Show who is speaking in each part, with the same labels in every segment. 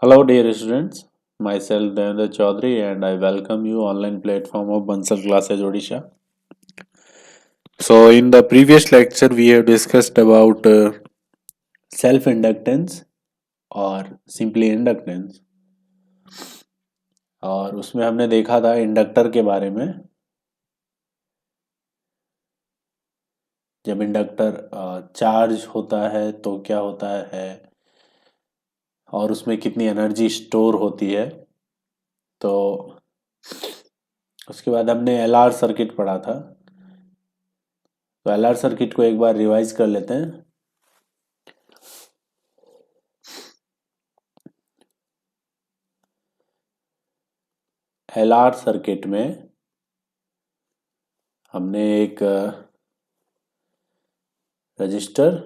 Speaker 1: Hello, dear students. Myself Devendra Chaudhary, and I welcome you online platform of Bansal Classes Odisha. So, in the previous lecture, we have discussed about self inductance और simply inductance, और उसमें हमने देखा था inductor के बारे में। जब इंडक्टर चार्ज होता है तो क्या होता है और उसमें कितनी एनर्जी स्टोर होती है। तो उसके बाद हमने एलआर सर्किट पढ़ा था। तो एलआर सर्किट को एक बार रिवाइज कर लेते हैं। एलआर सर्किट में हमने एक रजिस्टर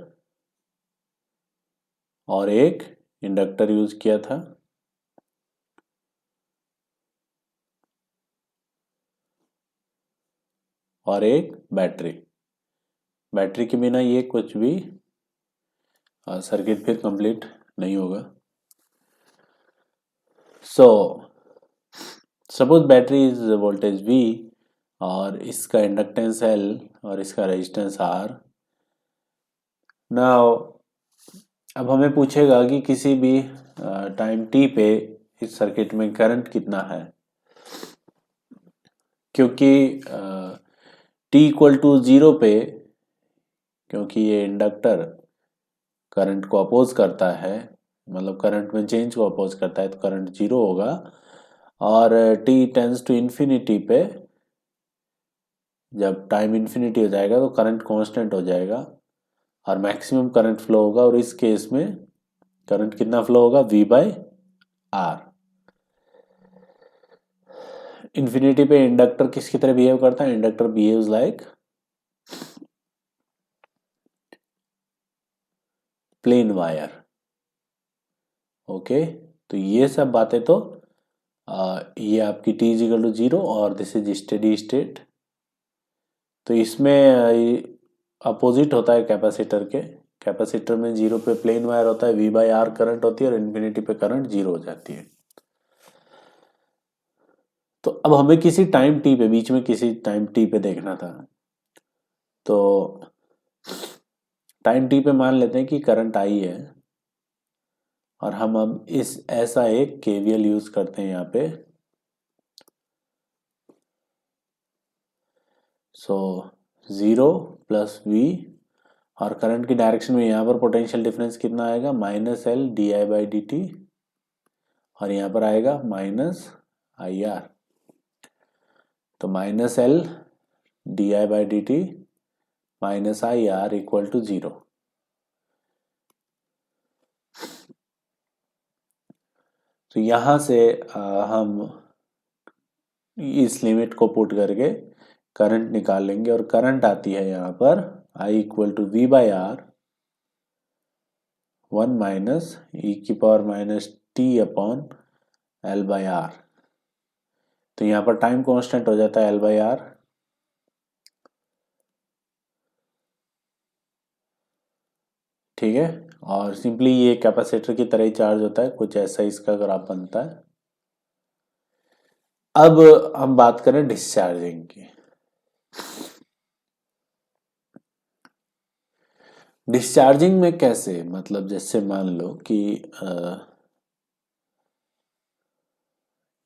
Speaker 1: और एक इंडक्टर यूज किया था। और एक बैटरी। बैटरी के बिना ये कुछ भी सर्किट फिर कंप्लीट नहीं होगा। So suppose battery is voltage V और इसका इंडक्टेंस L और इसका रेजिस्टेंस R। नाउ अब हमें पूछेगा कि किसी भी टाइम t पे इस सर्किट में करंट कितना है, क्योंकि t इक्वल टू 0 पे, क्योंकि ये इंडक्टर करंट को अपोज करता है, मतलब करंट में चेंज को अपोज करता है, तो करंट 0 होगा। और t टेंस टू इन्फिनिटी पे, जब टाइम इन्फिनिटी हो जाएगा तो करंट कांस्टेंट हो जाएगा और मैक्सिमम करंट फ्लो होगा। और इस केस में करंट कितना फ्लो होगा? V/R। इन्फिनिटी पे इंडक्टर किसकी तरह बिहेव करता है? Inductor behaves like plain wire. Okay, तो ये सब बातें तो ये आपकी t इज इक्वल टू 0 और दिस इज स्टेडी स्टेट। तो इसमें अपोजिट होता है कैपेसिटर के। कैपेसिटर में 0 पे प्लेन वायर होता है, V/R करंट होती है, और इन्फिनिटी पे करंट 0 हो जाती है। तो अब हमें किसी टाइम t पे, बीच में किसी टाइम t पे देखना था। तो टाइम t पे मान लेते हैं कि करंट I है, और हम अब इस ऐसा एक KVL यूज करते हैं यहाँ पे। सो 0 प्लस V, और करंट की डायरेक्शन में यहाँ पर पोटेंशियल डिफरेंस कितना आएगा? -L/dI/dt, और यहाँ पर आएगा -IR। तो -L/dI/dt -IR इक्वल टू 0। तो यहाँ से हम इस लिमिट को पुट करके करंट निकाल लेंगे, और करंट आती है यहाँ पर I equal to V/R 1 minus e⁻t/L/R। तो यहाँ पर टाइम कांस्टेंट हो जाता है L/R। ठीक है, और सिंपली ये कैपेसिटर की तरह ही चार्ज होता है, कुछ ऐसा इसका ग्राफ बनता है। अब हम बात करें डिस्चार्जिंग की। डिस्चार्जिंग में कैसे, मतलब जैसे मान लो कि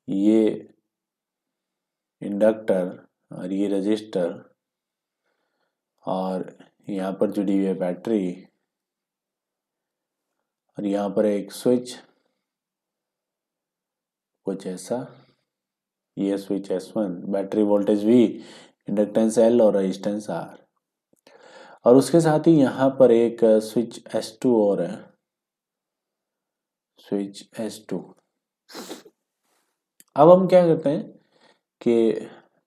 Speaker 1: ये इंडक्टर और ये रजिस्टर और यहाँ पर जुड़ी हुई है बैटरी, और यहाँ पर एक स्विच कुछ ऐसा, ये switch S1, battery voltage V, inductance L और रेजिस्टेंस R। और उसके साथ ही यहाँ पर एक स्विच S2 और है, स्विच S2। अब हम क्या करते हैं कि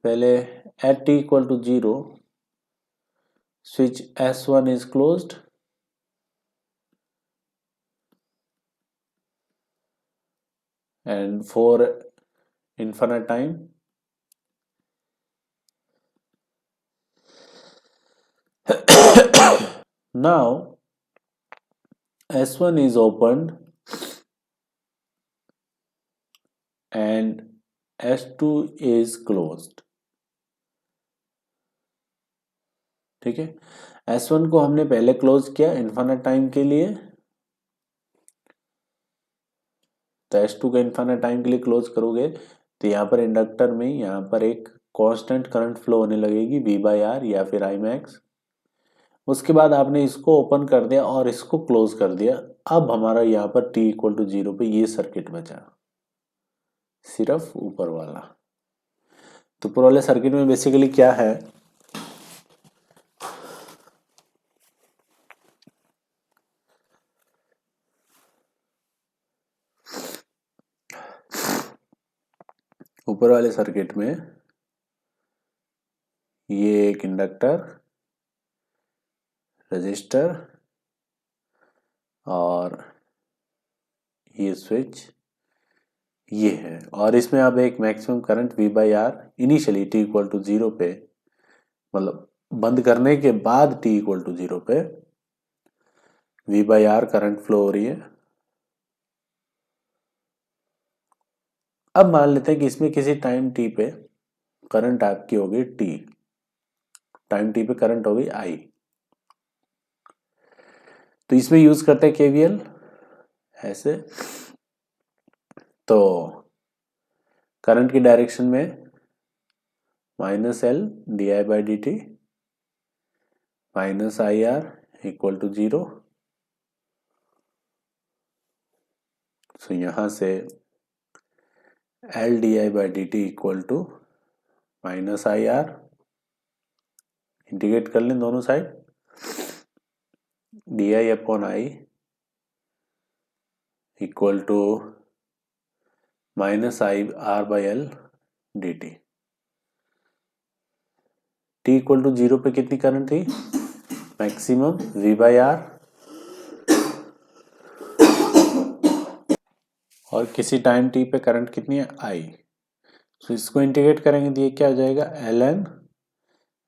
Speaker 1: पहले at t equal to 0 switch S1 is closed and for infinite time now S1 is opened S2 is closed. ठीक है, S1 को हमने पहले क्लोज किया इन्फिनिट टाइम के लिए, तो S2 को इन्फिनिट टाइम के लिए क्लोज करोगे तो यहाँ पर इंडक्टर में यहाँ पर एक कांस्टेंट करंट फ्लो होने लगेगी V/R या फिर I max। उसके बाद आपने इसको ओपन कर दिया और इसको क्लोज कर दिया। अब हमारा यहाँ पर t इक्वल टू 0 पे ये सर्किट बचा, सिर्फ ऊपर वाला। तो ऊपर वाले सर्किट में बेसिकली क्या है, ऊपर वाले सर्किट में ये एक इंडक्टर, रजिस्टर और ये स्विच ये है, और इसमें अब एक maximum current V/R initially t equal to 0 पे, मतलब बंद करने के बाद t इक्वल टू 0 पे V/R करंट फ्लो हो रही है। अब मान लेते हैं कि इसमें किसी टाइम t पे करंट आपकी होगी t, टाइम t पे करंट होगी I। तो इसमें यूज करते हैं KVL ऐसे, तो करंट की डायरेक्शन में -L di/dt -IR equal to 0। So यहां से L di/dt equal to -IR, integrate कर लें दोनों side, di/i equal to -IR/L dt। t equal to 0 पे कितनी करंट थी, मैक्सिमम V/R, और किसी टाइम t पे करंट कितनी है I। तो इसको इंटीग्रेट करेंगे तो ये क्या हो जाएगा, ln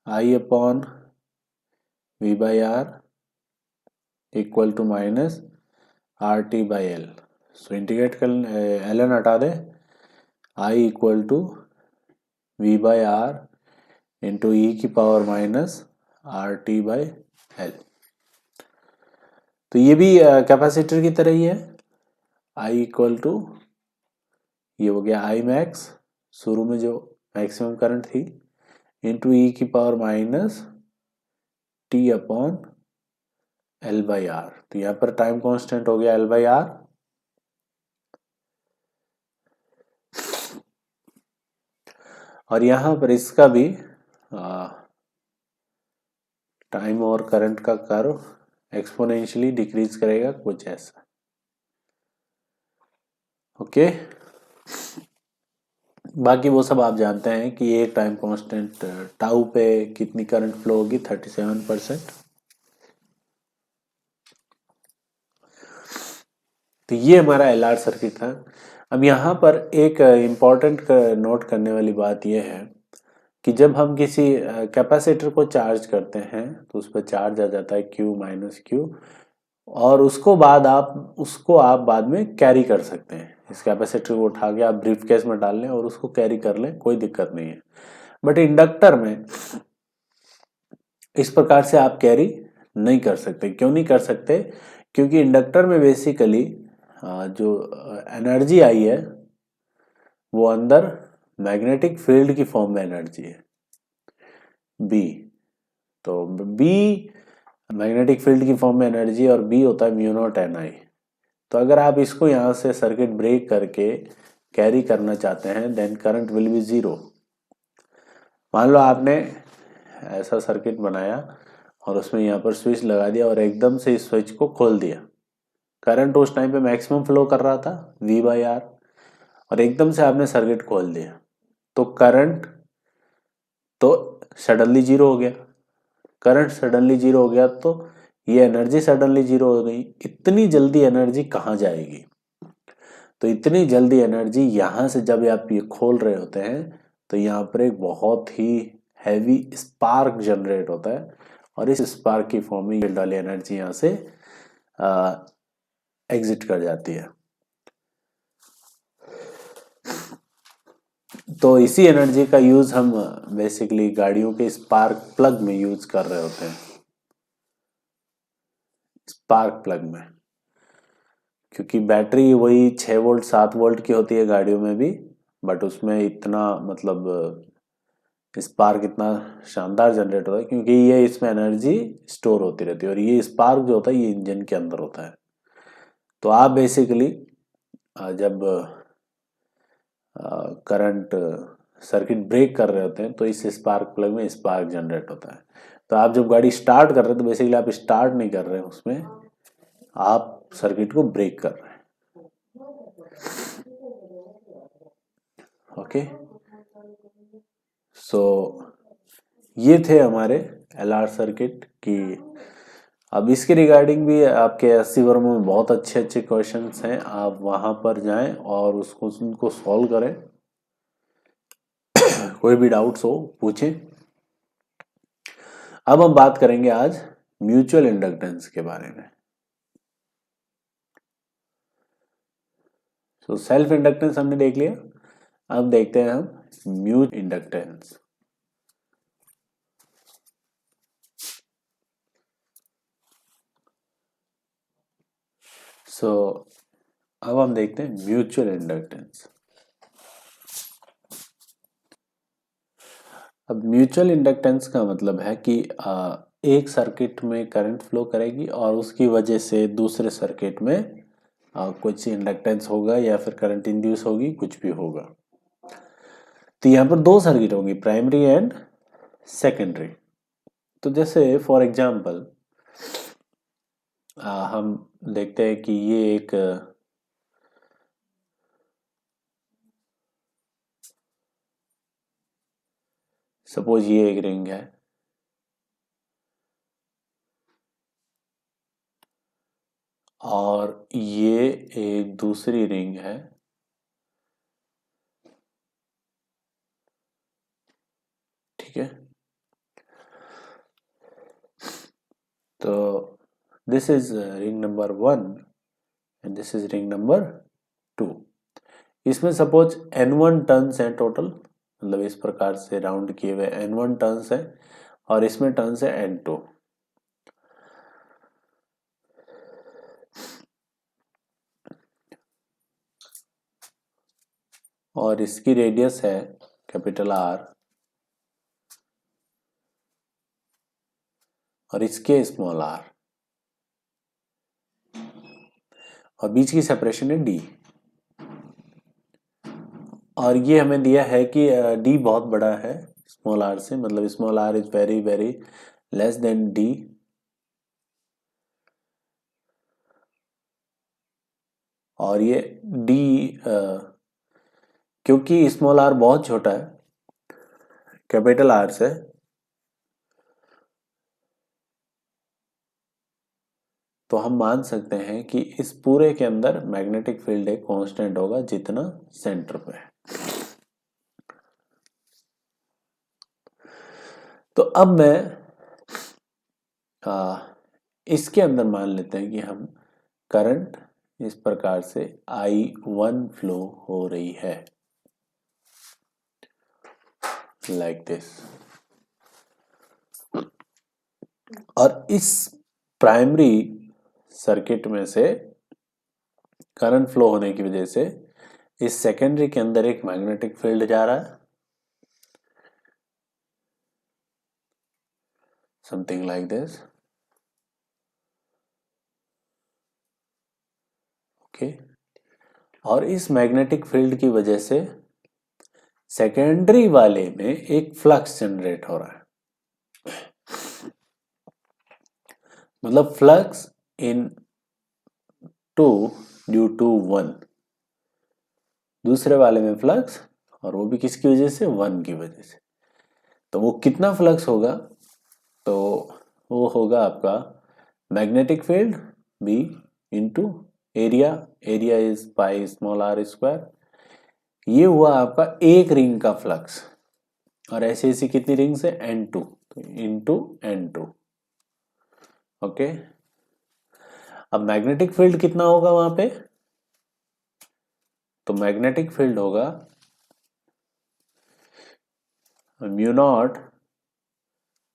Speaker 1: I upon V/R equal to minus RT/L। So integrate कर ln हटा दे, I equal to V/R into E की पावर माइनस RT/L। तो ये भी कैपेसिटर की तरह ही है, I इक्वल टू ये हो गया I max, शुरू में जो मैक्सिमम करंट थी, इंटू ई की power minus T upon L/R। तो यहाँ पर टाइम कांस्टेंट हो गया L/R, और यहाँ पर इसका भी टाइम और करंट का कर्व एक्सपोनेंशियली डिक्रीज करेगा, कुछ ऐसा। ओके, बाकी वो सब आप जानते हैं कि ये टाइम कांस्टेंट टाउ पे कितनी करंट फ्लो होगी, 37%। तो ये हमारा LR सर्किट था। अब यहाँ पर एक इम्पॉर्टेंट नोट करने वाली बात यह है कि जब हम किसी कैपेसिटर को चार्ज करते हैं तो उस पर चार्ज आ जाता है Q माइनस Q, और उसको आप बाद में कैरी कर सकते हैं। इस कैपेसिटर को उठा के आप ब्रीफ केस में डाल लें और उसको कैरी कर लें, कोई दिक्कत नहीं है। बट इंडक्टर में इस प्रकार से आप कैरी नहीं कर सकते। क्यों नहीं कर सकते, क्योंकि इंडक्टर में बेसिकली जो एनर्जी आई है वो अंदर मैग्नेटिक फील्ड की फॉर्म में एनर्जी है B। तो B मैग्नेटिक फील्ड की फॉर्म में एनर्जी और B होता है μ0 Ni। तो अगर आप इसको यहाँ से सर्किट ब्रेक करके कैरी करना चाहते हैं देन करंट विल बी 0। मान लो आपने ऐसा सर्किट बनाया और उसमें यहाँ पर स्विच लगा दिया और एकदम से इस स्विच को खोल दिया, करंट उस टाइम पे मैक्सिमम फ्लो कर रहा था V/R, और एकदम से आपने सर्किट खोल दिया तो करंट तो सडनली 0 हो गया। करंट सडनली 0 हो गया तो ये एनर्जी सडनली 0 हो गई। इतनी जल्दी एनर्जी कहाँ जाएगी, तो इतनी जल्दी एनर्जी यहाँ से जब आप ये खोल रहे होते हैं तो यहाँ पर एक बहुत ही हैवी स्पार्क जनरेट होता है, और इस स्पार्क की फॉर्म में फील्ड वाली एनर्जी यहाँ से एग्जिट कर जाती है। तो इसी एनर्जी का यूज हम बेसिकली गाड़ियों के स्पार्क प्लग में यूज कर रहे होते हैं, स्पार्क प्लग में, क्योंकि बैटरी वही 6 वोल्ट 7 वोल्ट की होती है गाड़ियों में भी, बट उसमें इतना मतलब स्पार्क इतना शानदार जनरेट होता है क्योंकि ये इसमें एनर्जी स्टोर होती रहती है, और ये स्पार्क जो होता है ये इंजन के अंदर होता है। तो आप बेसिकली जब करंट सर्किट ब्रेक कर रहे होते हैं तो इस स्पार्क प्लग में स्पार्क जनरेट होता है। तो आप जब गाड़ी स्टार्ट कर रहे हैं तो बेसिकली आप स्टार्ट नहीं कर रहे हैं, उसमें आप सर्किट को ब्रेक कर रहे हैं। ओके, सो ये थे हमारे एलआर सर्किट की। अब इसके रिगार्डिंग भी आपके 80 वर्मों में बहुत अच्छे अच्छे क्वेश्चंस हैं, आप वहां पर जाएं और उसको उनको सॉल्व करें। कोई भी डाउट्स हो पूछें। अब हम बात करेंगे आज म्यूचुअल इंडक्टेंस के बारे में। तो सेल्फ इंडक्टेंस हमने देख लिया, अब देखते हैं हम म्यूचुअल इंडक्टेंस। सो अब हम देखते हैं म्यूचुअल इंडक्टेंस। अब म्यूचुअल इंडक्टेंस का मतलब है कि एक सर्किट में करंट फ्लो करेगी और उसकी वजह से दूसरे सर्किट में कुछ इंडक्टेंस होगा या फिर करंट इंड्यूस होगी, कुछ भी होगा। तो यहाँ पर दो सर्किट होंगी, प्राइमरी एंड सेकेंडरी। तो जैसे फॉर एग्जांपल हम देखते हैं कि ये एक सपोज ये एक रिंग है और ये एक दूसरी रिंग है, ठीक है। तो this is ring number 1 and this is ring number 2। इसमें सपोज N1 टर्न्स हैं टोटल, मतलब इस प्रकार से राउंड किए हुए N1 टर्न्स है और इसमें टर्न्स है N2। और इसकी रेडियस है कैपिटल R और इसके स्मॉल r, और बीच की सेपरेशन है d। और ये हमें दिया है कि d बहुत बड़ा है स्मॉल r से, मतलब small r is very very less than d। और ये d क्योंकि स्मॉल r बहुत छोटा है कैपिटल R से, तो हम मान सकते हैं कि इस पूरे के अंदर मैग्नेटिक फील्ड एक कांस्टेंट होगा जितना सेंटर पे है। तो अब मैं इसके अंदर मान लेते हैं कि हम करंट इस प्रकार से I1 फ्लो हो रही है लाइक दिस, और इस प्राइमरी सर्किट में से करंट फ्लो होने की वजह से इस सेकेंडरी के अंदर एक मैग्नेटिक फील्ड जा रहा है, समथिंग लाइक दिस, ओके। और इस मैग्नेटिक फील्ड की वजह से सेकेंडरी वाले में एक फ्लक्स जनरेट हो रहा है, मतलब फ्लक्स इन 2 ड्यू टू 1, दूसरे वाले में फ्लक्स, और वो भी किसकी वजह से, 1 की वजह से। तो वो कितना फ्लक्स होगा, तो वो होगा आपका magnetic field B into area, area is pi small r square. ये हुआ आपका एक रिंग का फ्लक्स, और ऐसी ऐसी कितनी रिंग्स है, N2, तो इंटू N2, ओके। अब मैग्नेटिक फील्ड कितना होगा वहां पे, तो मैग्नेटिक फील्ड होगा mu naught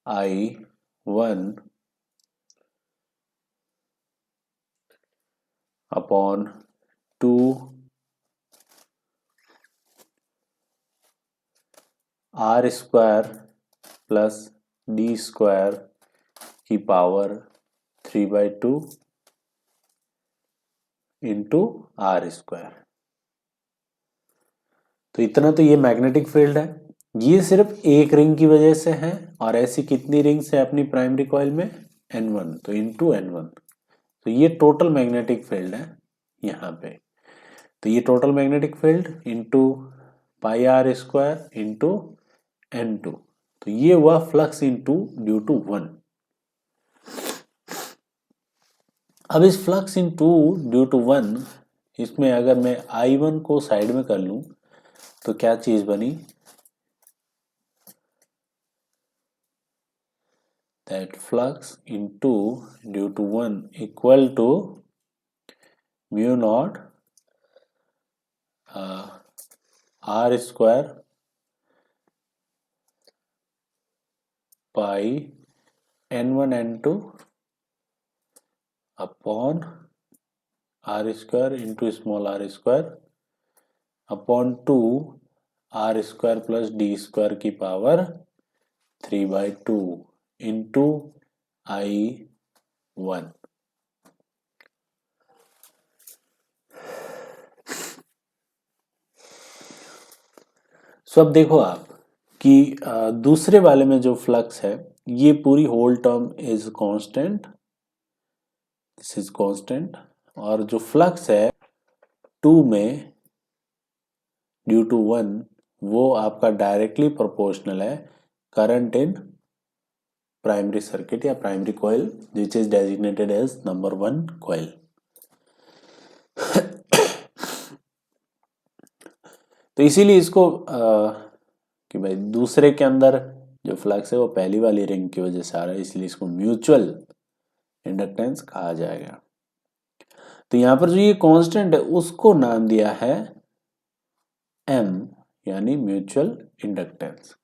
Speaker 1: I1 upon 2 R square plus D square की पावर 3/2 इंटू आर स्क्वायर। तो इतना तो ये मैग्नेटिक फील्ड है। ये सिर्फ एक रिंग की वजह से है, और ऐसी कितनी रिंग्स है अपनी प्राइमरी कॉइल में? N1, तो इंटू N1। तो ये टोटल मैग्नेटिक फील्ड है यहाँ पे। तो ये total magnetic field into pi R square into N2, तो ये हुआ फ्लक्स इंटू ड्यू टू 1। अब इस फ्लक्स इंटू ड्यू टू 1, इसमें अगर मैं I1 को साइड में कर लूं तो क्या चीज बनी? That flux into due to 1 equal to mu naught R square pi N1 N2 upon R square into small R square upon 2 R square plus D square की पावर 3/2 इंटू I1। सो अब देखो आप कि दूसरे वाले में जो flux है, ये पूरी whole term is constant, this is constant, और जो फ्लक्स है 2 में ड्यू टू 1 वो आपका डायरेक्टली प्रोपोर्शनल है करंट इन प्राइमरी सर्किट या primary coil, which is designated as number 1 coil. तो इसीलिए इसको कि भाई दूसरे के अंदर जो फ्लक्स है वो पहली वाली रिंग की वजह से आ रहा है, इसलिए इसको म्यूचुअल इंडक्टेंस कहा जाएगा। तो यहां पर जो ये कांस्टेंट है उसको नाम दिया है M, यानी म्यूचुअल इंडक्टेंस।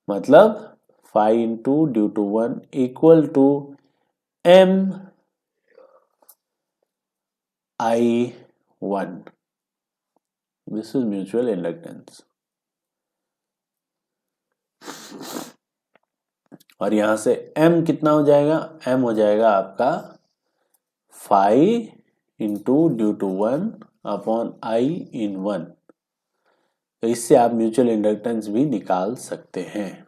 Speaker 1: मतलब 5 into due to 1 equal to M I1, this is mutual inductance. और यहां से M कितना हो जाएगा? M हो जाएगा आपका 5 into due to 1 upon I in 1। तो इससे आप म्यूचुअल इंडक्टेंस भी निकाल सकते हैं।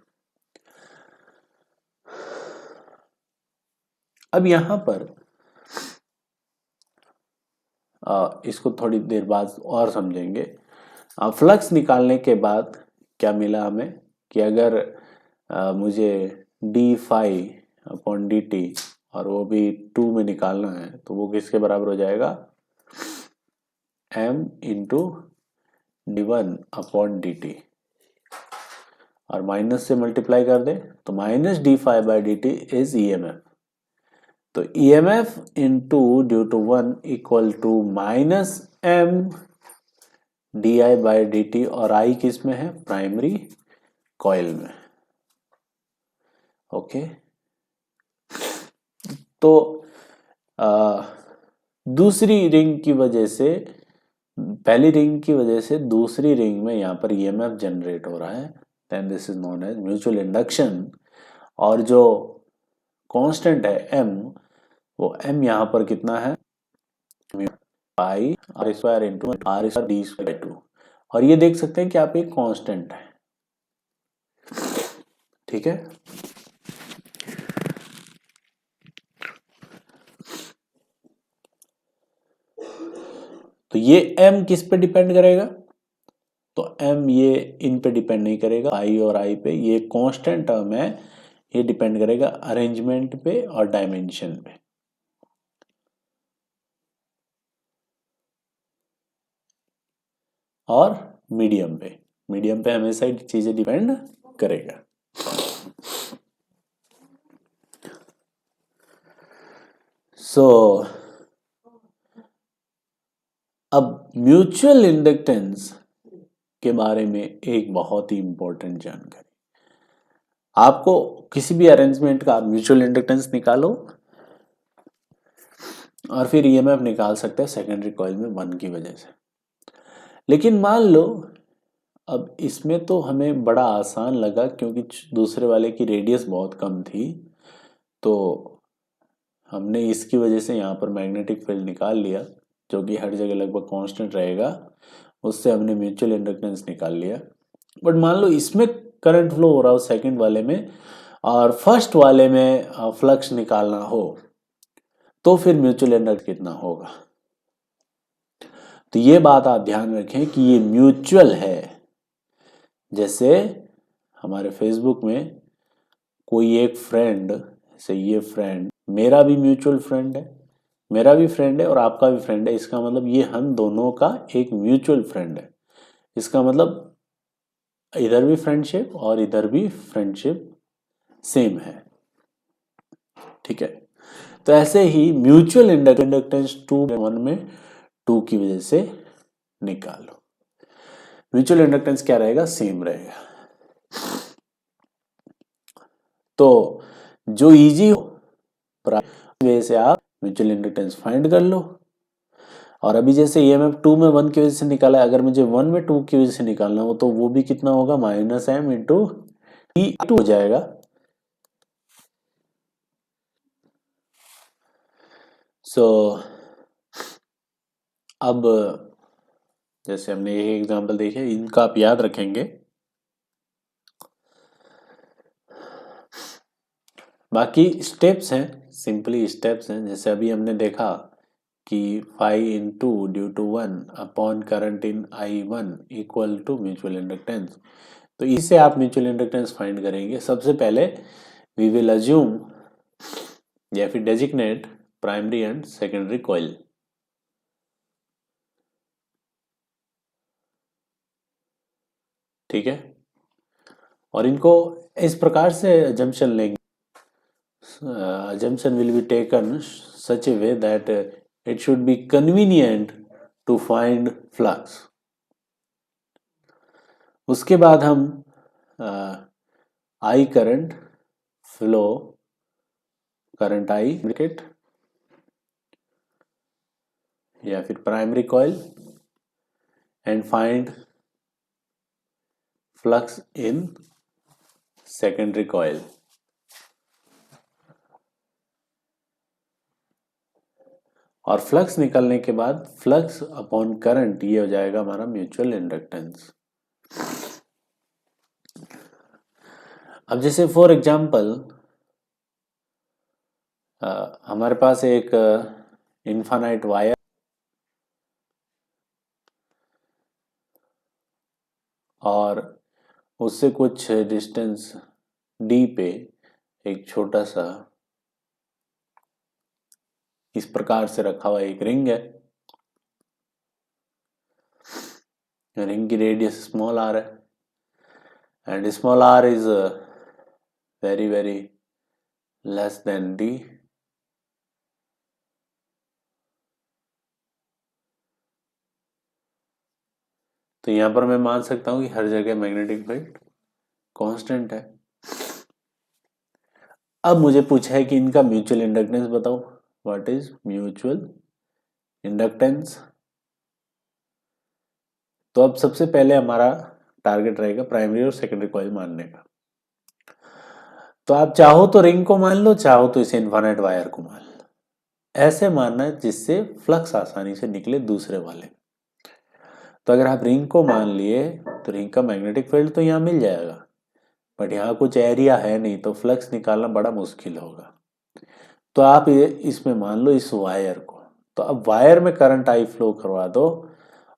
Speaker 1: अब यहां पर इसको थोड़ी देर बाद और समझेंगे। फ्लक्स निकालने के बाद क्या मिला हमें कि अगर मुझे D phi upon D T और वो भी 2 में निकालना है तो वो किसके बराबर हो जाएगा? M into D1 upon D T, और माइनस से मल्टीप्लाई कर दे तो minus D phi by D T is EMF। तो EMF into due to 1 equal to minus M D I by D T, और I किस में है? प्राइमरी कॉइल में। ओके, तो दूसरी रिंग की वजह से, पहली रिंग की वजह से दूसरी रिंग में यहां पर EMF जनरेट हो रहा है, then this is known as mutual induction. और जो कांस्टेंट है M, वो M यहां पर कितना है? Pi R square into R square D square 2, और ये देख सकते हैं कि आप एक कांस्टेंट है। ठीक है, तो ये M किस पे डिपेंड करेगा? तो M ये इन पे डिपेंड नहीं करेगा, I और I पे। ये कांस्टेंट टर्म है, ये डिपेंड करेगा अरेंजमेंट पे और डायमेंशन पे। और मीडियम पे हमेशा ही चीजें डिपेंड करेगा। सो अब म्यूचुअल इंडक्टेंस के बारे में एक बहुत ही इंपॉर्टेंट जानकारी। आपको किसी भी अरेंजमेंट का आप म्यूचुअल इंडक्टेंस निकालो और फिर ईएमएफ निकाल सकते हैं सेकेंडरी कॉइल में 1 की वजह से। लेकिन मान लो अब इसमें तो हमें बड़ा आसान लगा क्योंकि दूसरे वाले की रेडियस बहुत कम थी, तो हमने इसकी वजह से यहाँ पर मैग्नेटिक फील्ड निकाल लिया जो कि हर जगह लगभग कांस्टेंट रहेगा, उससे हमने म्यूचुअल इंडक्टेंस निकाल लिया। बट मान लो इसमें करंट फ्लो हो रहा हो सेकंड वाले में और फर्स्ट वाले में फ्लक्स निकालना हो, तो फिर म्यूचुअल इंडक्टेंस कितना होगा। तो ये बात आप ध्यान रखें कि ये म्यूचुअल है। जैसे हमारे फेसबुक में कोई एक फ्रेंड, जैसे ये फ्रेंड मेरा भी म्यूचुअल फ्रेंड है, मेरा भी फ्रेंड है और आपका भी फ्रेंड है, इसका मतलब ये हम दोनों का एक म्यूचुअल फ्रेंड है। इसका मतलब इधर भी फ्रेंडशिप और इधर भी फ्रेंडशिप सेम है, ठीक है। तो ऐसे ही म्यूचुअल इंडक्टेंस 2:1 में 2 की वजह से निकालो। म्यूचुअल इंडक्टेंस क्या रहेगा, सेम रहेगा। तो जो इजी हो वजह से आप म्यूचुअल इंडक्टेंस फाइंड कर लो। और अभी जैसे ईएमएफ 2 में 1 की वजह से निकाला है, अगर मुझे 1 में 2 की वजह से निकालना हो तो वो भी कितना होगा, -m इंटू E2 हो जाएगा। सो अब जैसे हमने ये एग्जांपल देखे, इनका आप याद रखेंगे। बाकी स्टेप्स हैं, सिंपली स्टेप्स हैं। जैसे अभी हमने देखा कि phi into due to 1 upon current in I1 equal to mutual inductance. तो इससे आप म्यूचुअल इंडक्टेंस फाइंड करेंगे। सबसे पहले वी विल अज्यूम या फिर designate primary and secondary coil. ठीक है, और इनको इस प्रकार से अजम्पशन लेंगे, assumption will be taken such a way that it should be convenient to find flux। उसके बाद हम I current flow, current I bracket या फिर primary coil and find flux in secondary coil. और फ्लक्स निकलने के बाद फ्लक्स अपॉन करंट ये हो जाएगा हमारा म्यूचुअल इंडक्टेंस। अब जैसे फॉर एग्जांपल हमारे पास एक इनफाइनाइट वायर और उससे कुछ डिस्टेंस d पे एक छोटा सा इस प्रकार से रखा हुआ एक रिंग है। रिंग की रेडियस स्मॉल r है and small r is very very less than d। तो यहां पर मैं मान सकता हूं कि हर जगह मैग्नेटिक फील्ड कांस्टेंट है। अब मुझे पूछा है कि इनका म्यूचुअल इंडक्टेंस बताओ, व्हाट इज म्यूचुअल इंडक्टेंस। तो अब सबसे पहले हमारा टारगेट रहेगा प्राइमरी और सेकेंडरी कॉइल मानने का। तो आप चाहो तो रिंग को मान लो, चाहो तो इसे इनफाइनाइट वायर को मान लो। ऐसे मानना है जिससे फ्लक्स आसानी से निकले दूसरे वाले। तो अगर आप रिंग को मान लिए तो रिंग का मैग्नेटिक फील्ड तो यहाँ मिल जाएगा, बट यहाँ कुछ एरिया है नहीं, तो फ्लक्स निकालना बड़ा मुश्किल होगा। तो आप ये इसमें मान लो इस वायर को, तो अब वायर में करंट आई फ्लो करवा दो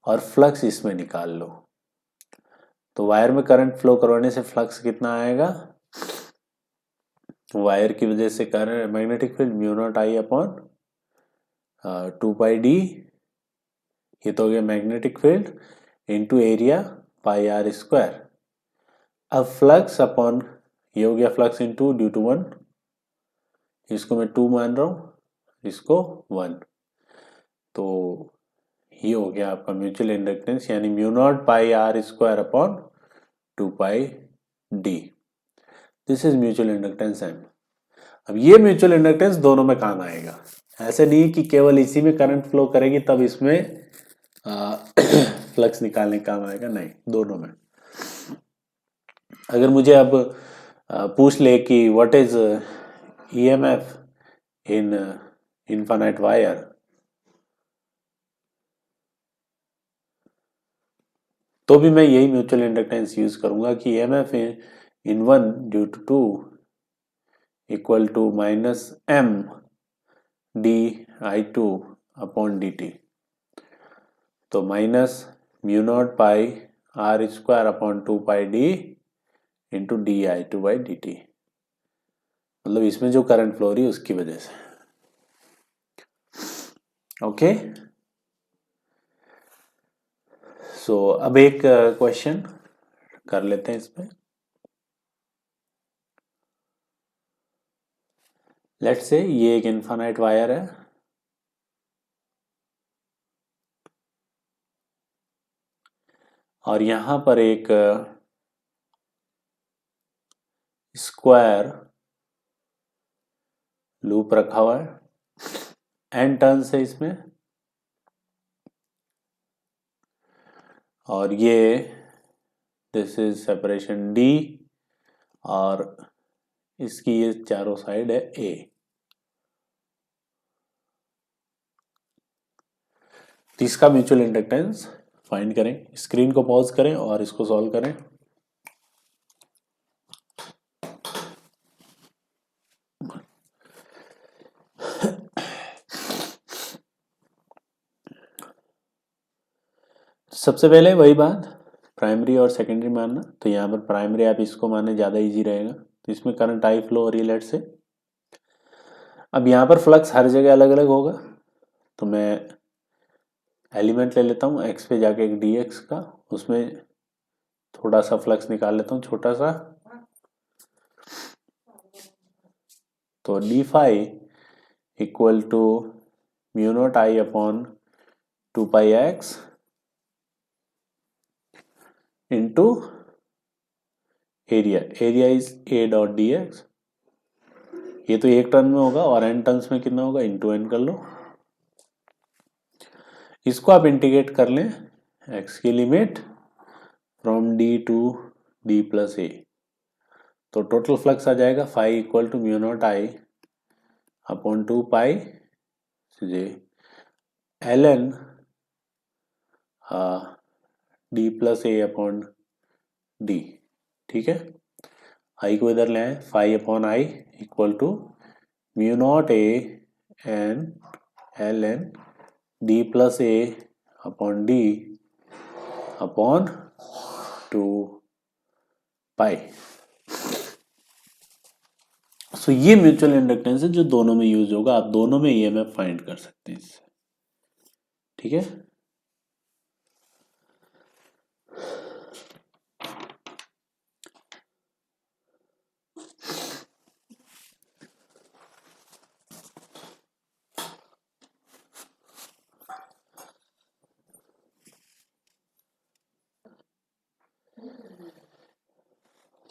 Speaker 1: और फ्लक्स इसमें निकाल लो। तो वायर में करंट फ्लो करवाने से फ्लक्स कितना आएगा, वायर की वजह से current magnetic field mu naught I upon 2πd, ये तो हो गया magnetic field into area pi r square. अब फ्लक्स अपॉन ये हो गया फ्लक्स इंटू ड्यू टू 1, इसको मैं 2 मान रहा हूं, इसको 1। तो ये हो गया आपका म्यूचुअल इंडक्टेंस, यानी mu naught pi r square upon 2πd। This is mutual inductance M. अब ये म्यूचुअल इंडक्टेंस दोनों में काम आएगा, ऐसे नहीं कि केवल इसी में करंट फ्लो करेगी तब इसमें फ्लक्स निकालने का काम आएगा, नहीं, दोनों में। अगर मुझे अब पूछ ले कि what is EMF in infinite wire, तो भी मैं यही म्यूचुअल इंडक्टेंस यूज करूंगा कि EMF in 1 due to 2 equal to minus M D I two upon D T. तो minus mu naught pi R square upon 2 pi D into D I two by D T, मतलब इसमें जो current flow रही है उसकी वजह से। Okay, सो अब एक क्वेश्चन कर लेते हैं इसमें। लेट्स से ये एक इनफाइनाइट वायर है, और यहां पर एक स्क्वायर लूप रखा हुआ है, एन टर्न्स है इसमें, और ये दिस इज सेपरेशन डी, और इसकी ये चारों साइड है ए। तो इसका म्यूचुअल इंडक्टेंस फाइंड करें। स्क्रीन को पॉज करें और इसको सॉल्व करें। सबसे पहले वही बात, प्राइमरी और सेकेंडरी मानना। तो यहाँ पर प्राइमरी आप इसको माने ज़्यादा इजी रहेगा। तो इसमें करंट आई फ्लो हो रही है लेट से। अब यहाँ पर फ्लक्स हर जगह अलग अलग होगा, तो मैं एलिमेंट ले लेता हूँ एक्स पे जाके एक डी एक्स का, उसमें थोड़ा सा फ्लक्स निकाल लेता हूँ छोटा सा। तो D phi equal to mu naught I upon 2 pi X into area, area is a dot D X. ये तो एक टर्न में होगा, और एन टर्न्स में कितना होगा, इंटू एन कर लो। इसको आप इंटीग्रेट कर लें, एक्स की limit from D to D plus A. तो टोटल फ्लक्स आ जाएगा phi equal to mu naught I upon 2 pi J L N D plus A upon D. ठीक है, आई को इधर ले आए, phi upon I equal to mu naught A N L N D plus A upon D upon 2 pi. So ये mutual inductance है जो दोनों में यूज होगा। आप दोनों में ईएमएफ फाइंड कर सकते हैं इससे। ठीक है,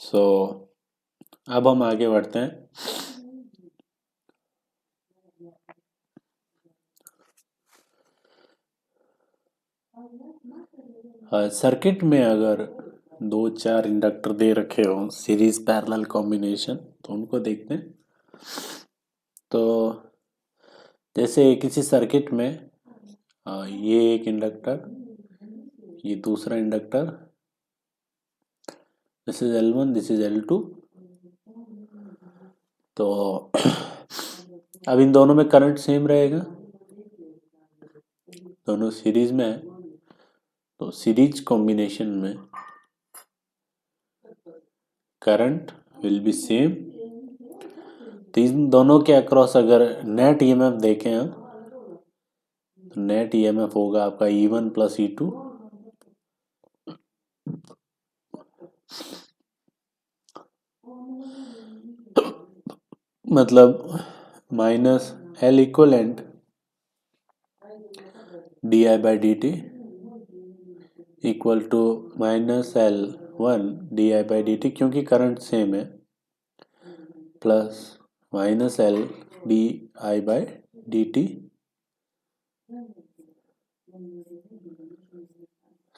Speaker 1: सो अब हम आगे बढ़ते हैं। सर्किट में अगर 2-4 इंडक्टर दे रखे हो सीरीज पैरेलल कॉम्बिनेशन, तो उनको देखते हैं। तो जैसे किसी सर्किट में ये एक इंडक्टर, ये दूसरा inductor, this is L1, this is L2। तो अब इन दोनों में करंट सेम रहेगा, दोनों सीरीज में है, तो सीरीज कॉम्बिनेशन में करंट विल बी सेम। तो इन दोनों के अक्रॉस अगर नेट ईएमएफ देखें हम, तो नेट ईएमएफ होगा आपका E1 प्लस E2। मतलब minus L equivalent D I by D T equal to minus L1 D I by D T, क्योंकि करंट सेम है। Plus minus L D I by D T.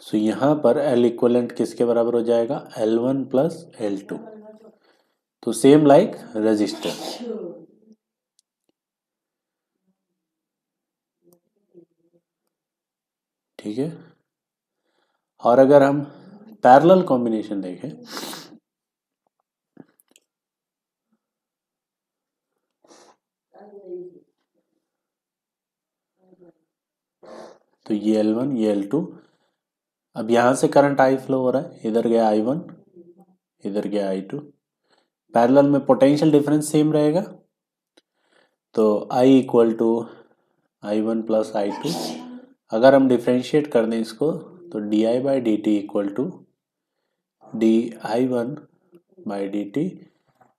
Speaker 1: So यहाँ पर L equivalent किसके बराबर हो जाएगा, L1 plus L2। तो same like resistor. ठीक है। और अगर हम पैरेलल कॉम्बिनेशन देखें तो ये L1 ये L2। अब यहां से करंट आई फ्लो हो रहा है, इधर गया I1 इधर गया I2। पैरेलल में पोटेंशियल डिफरेंस सेम रहेगा, तो I equal to I1 plus I2। अगर हम डिफ्रेंशिएट कर दें इसको तो D I by D T equal to D I one by D T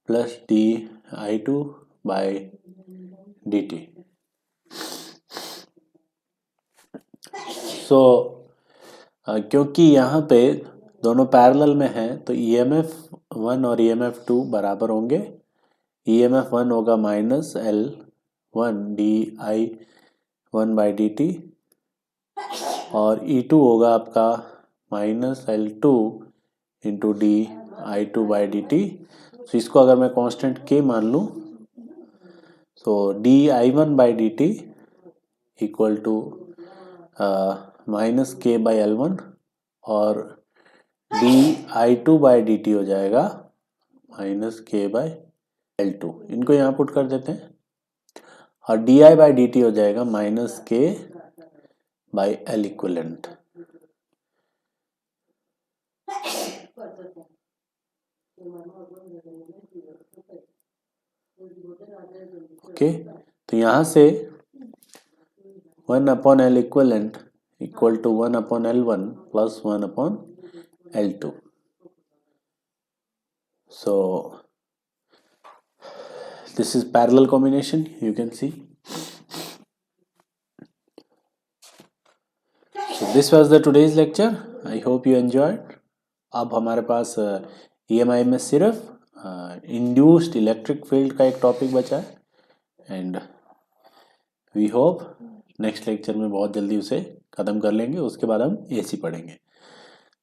Speaker 1: plus D I two by D T. So क्योंकि यहाँ पे दोनों पैरेलल में हैं तो EMF 1 और EMF 2 बराबर होंगे। EMF 1 होगा minus L1 D I one by D T और E2 होगा आपका minus L2 into D I two by D T. तो इसको अगर मैं कांस्टेंट K मान लूँ तो D I one by D T equal to minus K by L1 और D I two by D T हो जाएगा माइनस K बाई L2। इनको यहाँ पुट कर देते हैं और D I by D T हो जाएगा minus K by L equivalent. Okay, तो यहाँ से 1 upon L equivalent equal to 1 upon L1 plus 1 upon L2। So this is parallel combination, you can see. So this was the today's lecture. I hope you enjoyed. अब हमारे पास EMI में सिर्फ induced electric field का एक topic बचा है and we hope next lecture में बहुत जल्दी उसे ख़त्म कर लेंगे। उसके बाद हम AC पढ़ेंगे।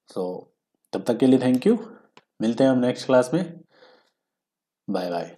Speaker 1: सो तब तक के लिए थैंक यू। मिलते हैं हम नेक्स्ट क्लास में। Bye bye.